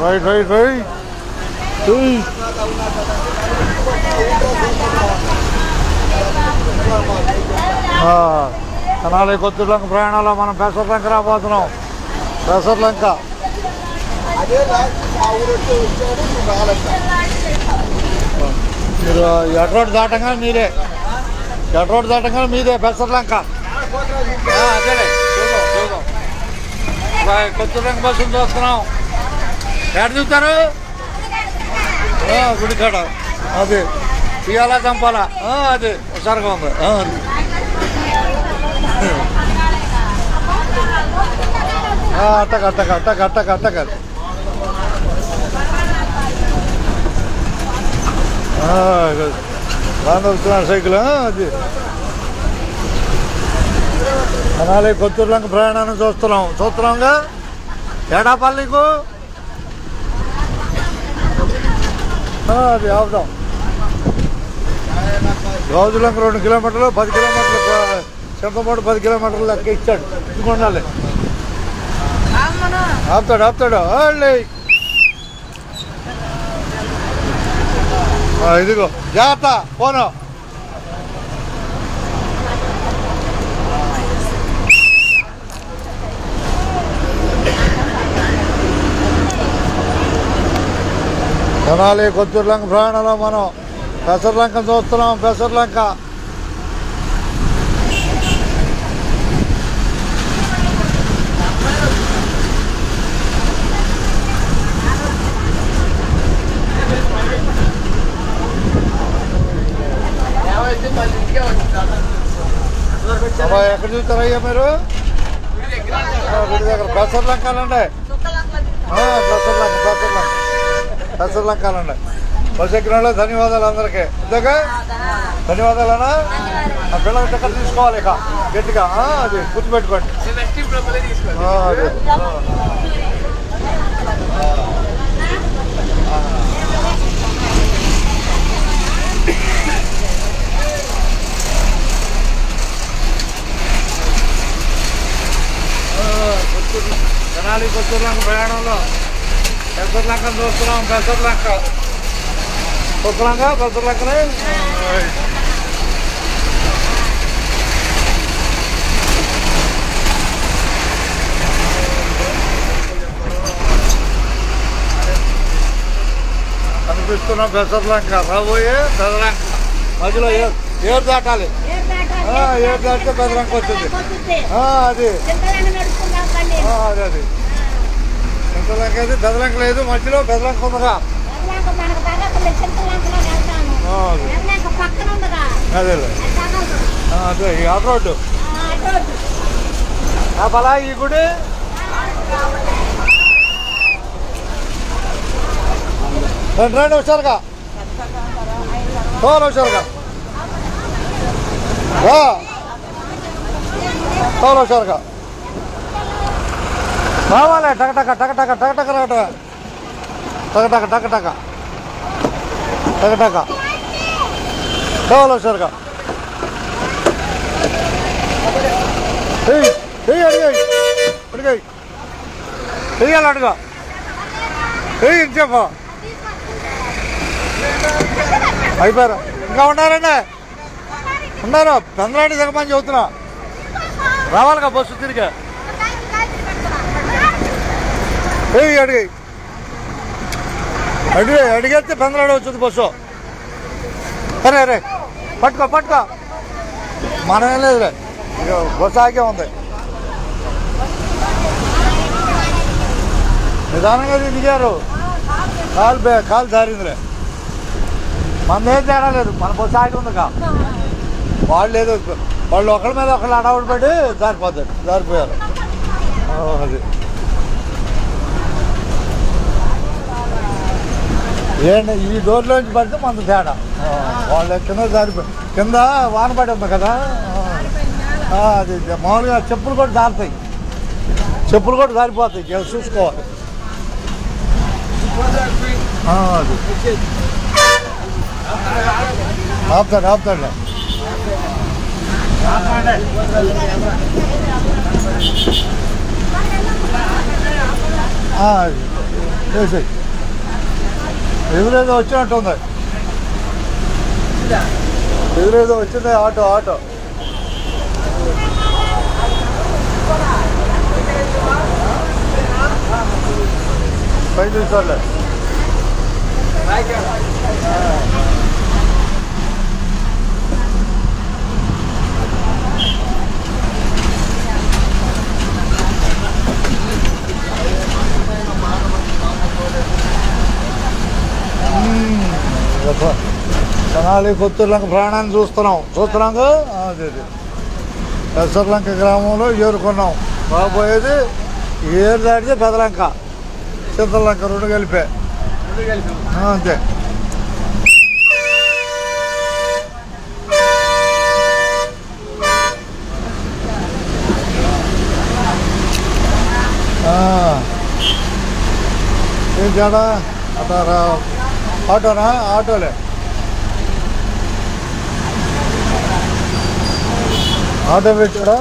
Right right right. Tenali Kotturulanka ప్రయాణంలో మనం పెసర్లంక రాబోతున్నాం. పెసర్లంక మీరు ఎడ్ రోడ్ దాటంగా మీదే, ఎడ్ రోడ్ దాటంగా మీదే పెసర్లంక. అదేలే చూద్దాం. కొత్తూరులంక బస్సులు చూస్తున్నాం. ఎక్కడ చూస్తారు? గుడికాడ. అది తీయాలా చంపాలా? అది హుషారుగా ఉంది. అట్టక అట్టక అట్టక అట్టక అట్టక బాగా వస్తున్నాడు సైకిల్. అది తెనాలి కొత్తూరులంక ప్రయాణాన్ని చూస్తున్నాంగా. ఏడాపాలి నీకు అది ఆపుదాం. రోజులంక 2 కిలోమీటర్లు 10 కిలోమీటర్లు చెంపపాటు 10 కిలోమీటర్లు లెక్క ఇచ్చాడు. ఇంకొండాలి ఆపుతాడు. ఇదిగో జాగ్రత్త పోను. తెనాలి కొత్తూరులంక ప్రయాణంలో మనం పెసర్లంక చూస్తున్నాం. పెసర్లంక ఎక్కడ చూస్తారయ్యా మీరు? గుడి దగ్గర పెసర్లంకాలండి. పెసర్లంకాలండి. బస్ ఎక్కిన వాళ్ళు ధన్యవాదాలు అందరికీ. ఇంతగా ధన్యవాదాలనా. ఆ పిల్లల టికెట్ తీసుకోవాలి ఇక గట్టిగా. అది గుర్తుపెట్టుకోండి. తెనాలి కొత్తూరులంక ప్రయాణంలో పెసర్లంకను చూస్తున్నాం. పెసర్లంకనే కనిపిస్తున్నాం. పెసర్లంక రాబోయే పెదలంక మధ్యలో ఏరు దాటాలి. ఏరు దాటితే పెదలంక వచ్చింది. అది అది చింతలంక అయితే పెదలంక లేదు. మధ్యలో పెదలంక ఉందిగా. అదే అదే ఈ ఆఫ్ రోడ్డు బలా ఈ గుడి. రండి హుషారుగా. హుషారుగా హుషారుగా రావాలి. టకటక టకటక టకటక రాట టకటక టకటక టకటక హుషారుగా. అడిగాయి అడుగా ఇంకేపా అయిపోయారు. ఇంకా ఉన్నారండి? ఉన్నారు. పెందలాంటి దిగమని చెబుతున్నా. రావాలిగా బస్సు తిరిగి. అడిగేస్తే పెందలాడి వచ్చింది బస్సు. అరే పట్టుకో మనమేం లేదులే. బస్సు ఆగే ఉంది. నిదానంగా దిగారు. కాలు జారిందిలే. మనదేం తేడా లేదు. మన బస్సు ఆగి ఉందిగా. వాళ్ళు ఒకళ్ళ మీద ఒకళ్ళు అడవుడు పడి జారిపోయారు. అది ఏంటి ఈ డోర్లోంచి పడితే మనకు తేడా. వాళ్ళు కింద వాన పడి ఉంది కదా. అది మామూలుగా చెప్పులు కూడా జారుతాయి. చెప్పులు కూడా జారిపోతాయి. చూసుకోవాలి. అది ఆపుతాడు. వేసేయి. ఎదురేదో వచ్చినట్టుంది, ఎదురేదో వచ్చింది ఆటో. పై చూసారులే. తెనాలి కొత్తూరులంక ప్రాణాన్ని చూస్తున్నాం. అదే పెసర్లంక గ్రామంలో ఏరుకున్నాం. బాబోయేది ఏరు దాటితే పెదలంక, చింతలంక రెండు కలిపే అంతే. ఏం తేడా? ఆటోలే ఆటో పెట్టాడా?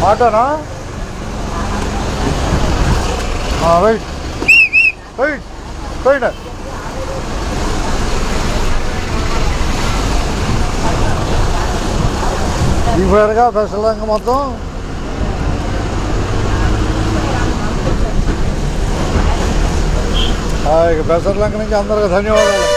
ఆటోనా? వెయిట్ పోయినా దిగిపోయారుగా పెసర్లంక మొత్తం. ఇక పెసర్లంక నుంచి అందరికీ ధన్యవాదాలు.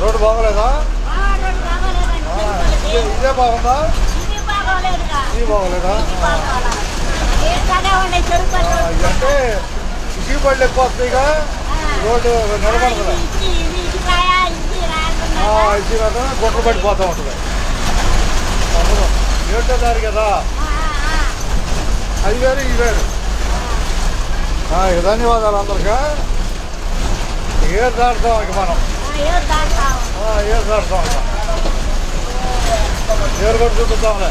రోడ్డు బాగోలేదా? ఇదే బాగుందా? ఇది బాగోలేదా? అంటే ఇసుక పళ్ళు ఎక్కువ వస్తాయిగా, రోడ్డు నిలబడదా? ఇసుక గుట్టలు పడిపోతూ ఉంటుంది. ఏటో దారి కదా, అది వేరు ఇది వేరు. ధన్యవాదాలు అందరికీ. ఏరు దాటుతాం ఇక మనం, ఏరు దాటుతాం ఏరు కూడా చూపిస్తాంలే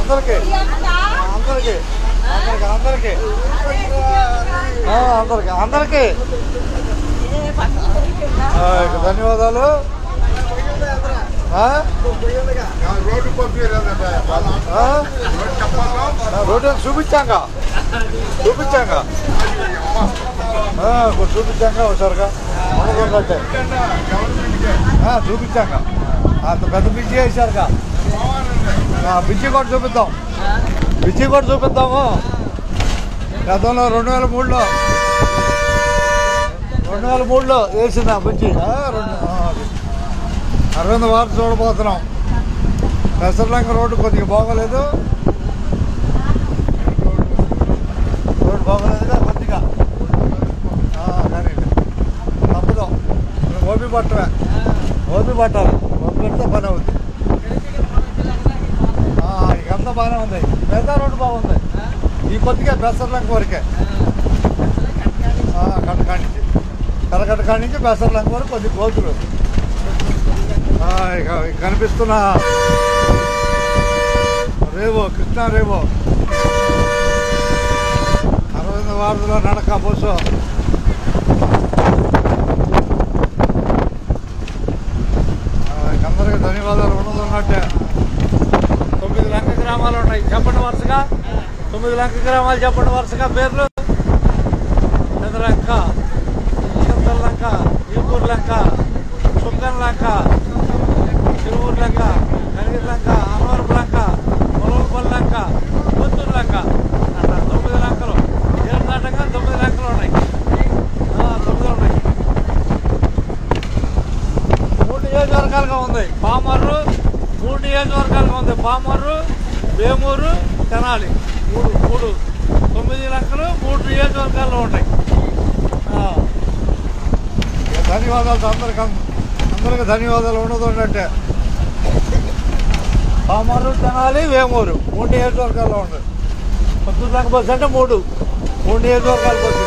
అందరికీ. ఇక ధన్యవాదాలు. రోడ్డు చూపించాక ఒకసారిగా అనుకున్నట్టే చూపించాక అంత పెద్ద బిజీ వేసారుగా. బిజీ కూడా చూపిద్దాము. గతంలో 2003లో వేసిన బిజీ అరవింద వారు చూడబోతున్నాం. పెసర్లంక రోడ్డు కొద్దిగా బాగోలేదు, కొద్దిగా కానీ తప్పదు. ఓపి పట్టాలి, ఓపి పెడితే పని అవుతుంది. ఇకంతా బాగానే ఉంది. మిగతా రోడ్డు బాగుంది. ఈ కొద్దిగా పెసర్లంక వరకే, కరకట్ట కాడి నుంచి పెసర్లంక వరకు కొద్ది కోతులు. ఇక కనిపిస్తున్న కృష్ణా రేవో అరవింద వారధిలో నడక బస్సు. అందరికీ ధన్యవాదాలు. ఉన్నట్టే 9 లంక గ్రామాలు ఉన్నాయి. చెప్పండి వరుసగా 9 లంక గ్రామాలు చెప్పండి వరుసగా పేర్లు. పెదలంక, చింతలంక, ఈపూరు లంక, చుక్కన్ లంక, తిరువూరు లంక, కనిగిరి లంక, అనవరపు లంక, పొలవపల్లి లంక, కొత్తూరు లంక అట్లా 9 లంకలు. ఏడు దాటంగా 9 లంకలు ఉన్నాయి. 9 ఉన్నాయి. 3 నియోజకవర్గాలుగా ఉంది. పామర్రు 3 నియోజకవర్గాలుగా ఉంది. పామర్రు, వేమూరు, తెనాలి 3 9 లంకలు 3 నియోజకవర్గాల్లో ఉంటాయి. ధన్యవాదాలు అందరికీ ధన్యవాదాలు. ఉన్నదంటే పామర్రు, తెనాలి, వేమూరు 3 నియోజకవర్గాల్లో ఉంటుంది. కొత్తూరు లంక బస్సు అంటే 3 నియోజకవర్గాల బస్సు.